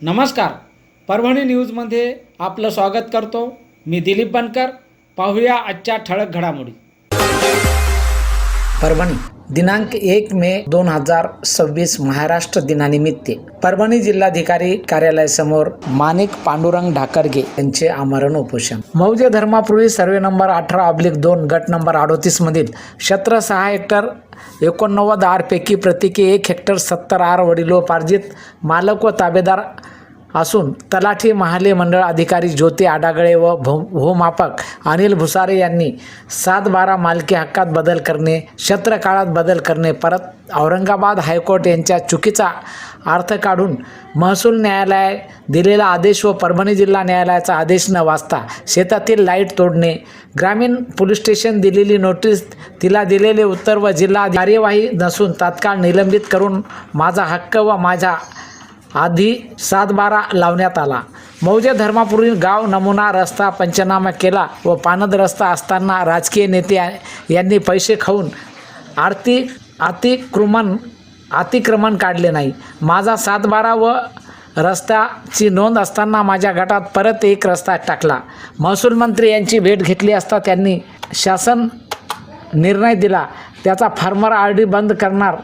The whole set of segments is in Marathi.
नमस्कार. परभणी न्यूजमध्ये आपलं स्वागत करतो. मी दिलीप बनकर. पाहूया आजच्या ठळक घडामोडी. परभणी दिनांक 1 मे 2026 महाराष्ट्र दिनानिमित्त परभणी जिल्हाधिकारी कार्यालयासमोर माणिक पांडुरंग ढाकरगे यांचे आमरण उपोषण. मौजे धर्मापूर्वी सर्वे नंबर 18/2 गट नंबर 38 मधील क्षेत्र 6 हेक्टर 89 आर पैकी प्रत्येकी 1 हेक्टर 70 आर वडिलोपार्जित मालक व ताबेदार असून तलाठी महाले मंडळ अधिकारी ज्योती आडागळे व भूमापक अनिल भुसारे यांनी 7/12 मालकी हक्कात बदल करणे, क्षेत्रकाळात बदल करणे, परत औरंगाबाद हायकोर्ट यांच्या चुकीचा अर्थ काढून महसूल न्यायालय दिलेला आदेश व परभणी जिल्हा न्यायालयाचा आदेश न वाचता शेतातील लाईट तोडणे, ग्रामीण पोलीस स्टेशन दिलेली नोटीस तिला दिलेले उत्तर व जिल्हा कार्यवाही नसून तात्काळ निलंबित करून माझा हक्क व माझ्या आधी 7/12 लावण्यात आला. मौजे धर्मापूर्वी गाव नमुना रस्ता पंचनामा केला व पानद रस्ता असताना राजकीय नेते यांनी पैसे खाऊन अतिक्रमण काढले नाही. माझा 7/12 व रस्त्याची नोंद असताना माझ्या गटात परत एक रस्ता टाकला. महसूल मंत्री यांची भेट घेतली असता त्यांनी शासन निर्णय दिला त्याचा फार्मर RD बंद करणार,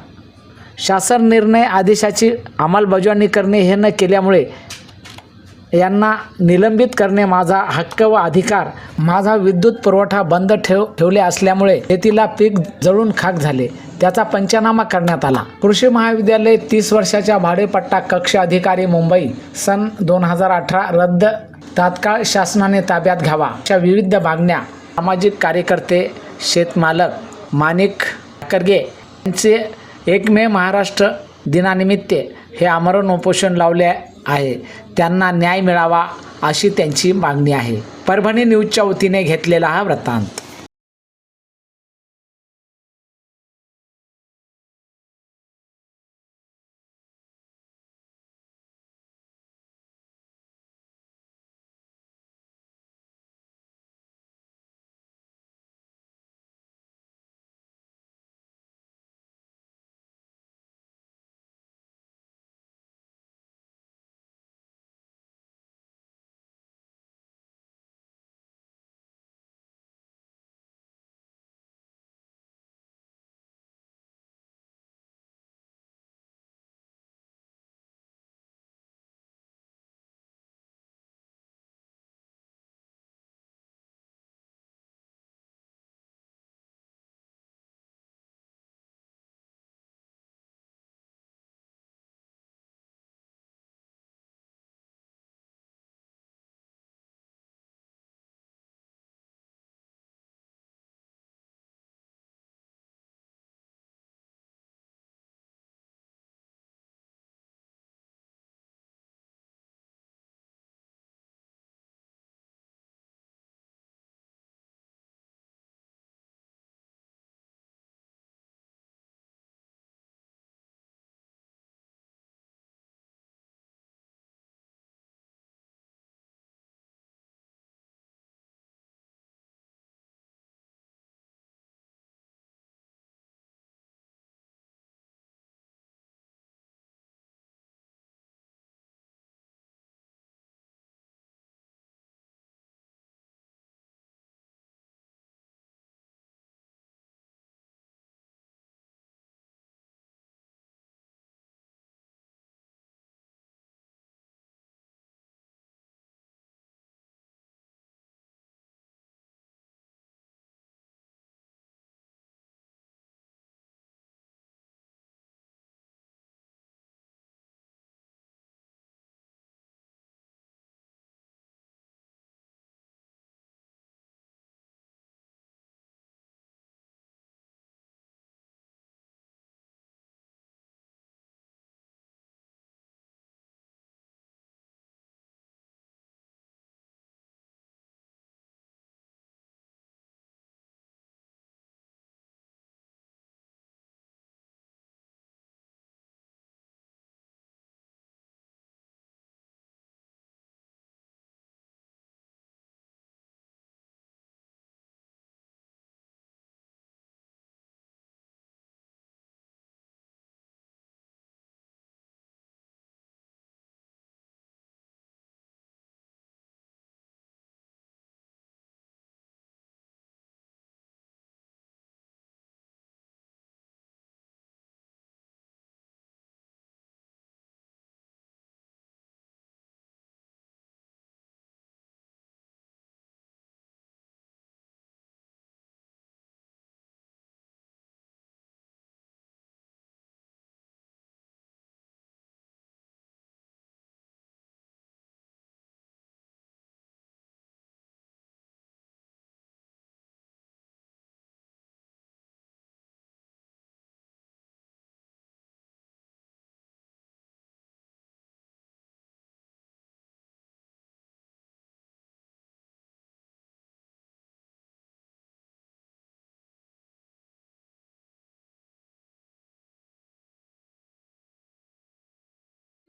शासन निर्णय आदेशाची अंमलबजावणी करणे हे न केल्यामुळे यांना निलंबित करणे माझा हक्क व अधिकार. माझा विद्युत पुरवठा बंद ठेवले असल्यामुळे शेतीला पीक जळून खाक झाले, त्याचा पंचनामा करण्यात आला. कृषी महाविद्यालय 30 वर्षाच्या भाडेपट्टा कक्ष अधिकारी मुंबई सन 2018 रद्द, तात्काळ शासनाने ताब्यात घ्यावा अशा विविध मागण्या सामाजिक कार्यकर्ते शेतमालक माणिक ढाकरगे यांचे 1 मे महाराष्ट्र दिनानिमित्त हे आमरण उपोषण लावले आहे. त्यांना न्याय मिळावा अशी त्यांची मागणी आहे. परभणी न्यूजच्या वतीने घेतलेला हा वृत्तांत.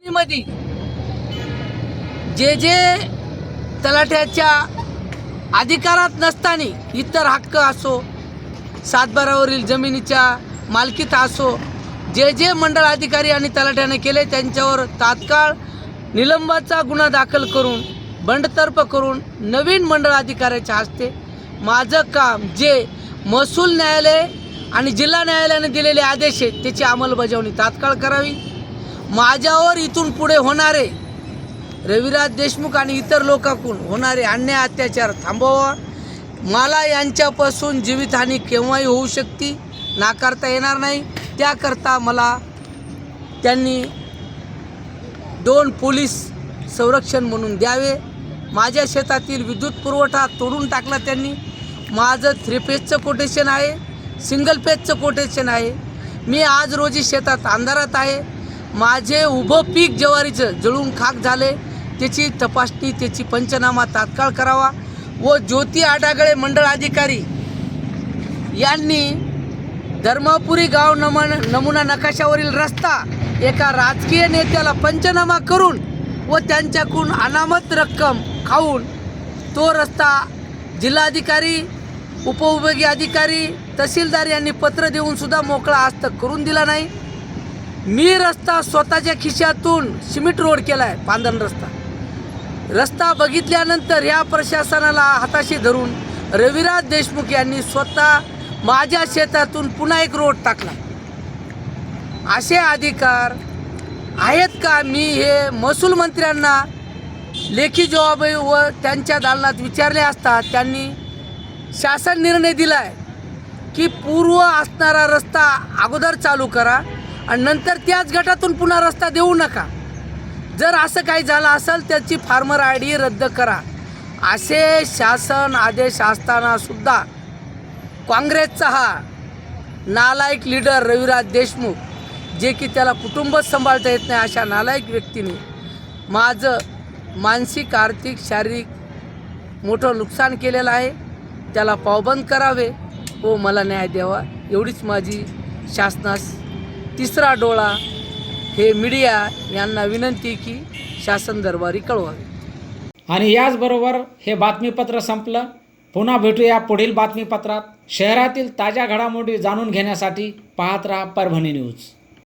मध्ये जे जे तलाठ्याच्या अधिकारात नसताना इतर हक्क असो, सातबारावरील जमिनीच्या मालकीत असो, जे जे मंडळ अधिकारी आणि तलाठ्याने केले त्यांच्यावर तात्काळ निलंबाचा गुन्हा दाखल करून बंडतर्फ करून नवीन मंडळ अधिकाऱ्याच्या हस्ते माझं काम जे महसूल न्यायालय आणि जिल्हा न्यायालयाने दिलेले आदेश आहेत त्याची अंमलबजावणी तात्काळ करावी. माझ्यावर इथून पुढे होणारे रविराज देशमुख आणि इतर लोकांकडून होणारे अन्याय अत्याचार थांबवा. मला यांच्यापासून जीवितहानी केव्हाही होऊ शकते, नाकारता येणार नाही. त्याकरता मला त्यांनी 2 पोलीस संरक्षण म्हणून द्यावे. माझ्या शेतातील विद्युत पुरवठा तोडून टाकला त्यांनी. माझं 3 फेजचं कोटेशन आहे, सिंगल फेजचं कोटेशन आहे. मी आज रोजी शेतात अंधारात आहे. माझे उभं पीक ज्वारीचं जळून खाक झाले, त्याची तपासणी त्याची पंचनामा तात्काळ करावा. व ज्योती आडागळे मंडळ अधिकारी यांनी धर्मपुरी गाव नमुना नकाशावरील रस्ता एका राजकीय नेत्याला पंचनामा करून व त्यांच्याकडून अनामत रक्कम खाऊन तो रस्ता जिल्हाधिकारी, उपविभागीय अधिकारी, तहसीलदार यांनी पत्र देऊन सुद्धा मोकळा हस्तक करून दिला नाही. मी रस्ता स्वतःच्या खिशातून सिमेंट रोड केला आहे, पांधन रस्ता बघितल्यानंतर या प्रशासनाला हाताशी धरून रविराज देशमुख यांनी स्वतः माझ्या शेतातून पुन्हा एक रोड टाकला. असे अधिकार आहेत का? मी हे महसूल मंत्र्यांना लेखी जबाब व त्यांच्या दालनात विचारले असता त्यांनी शासन निर्णय दिला आहे की पूर्व असणारा रस्ता अगोदर चालू करा आणि नंतर त्याच गटातून पुन्हा रस्ता देऊ नका. जर असं काही झालं असेल त्याची फार्मर ID रद्द करा. असे शासन आदेश असताना सुद्धा काँग्रेसचा हा नालायक लीडर रविराज देशमुख, जे की त्याला कुटुंबच सांभाळता येत नाही अशा नालायक व्यक्तीने माझं मानसिक, आर्थिक, शारीरिक मोठं नुकसान केलेलं आहे. त्याला पावबंद करावे व मला न्याय द्यावा एवढीच माझी शासनास तिसरा डोळा हे मीडिया यांना विनंती की शासन दरबारी कळवावे. आणि याचबरोबर हे बातमीपत्र संपलं. पुन्हा भेटूया पुढील बातमीपत्रात. शहरातील ताज्या घडामोडी जाणून घेण्यासाठी पाहत राहा परभणी न्यूज.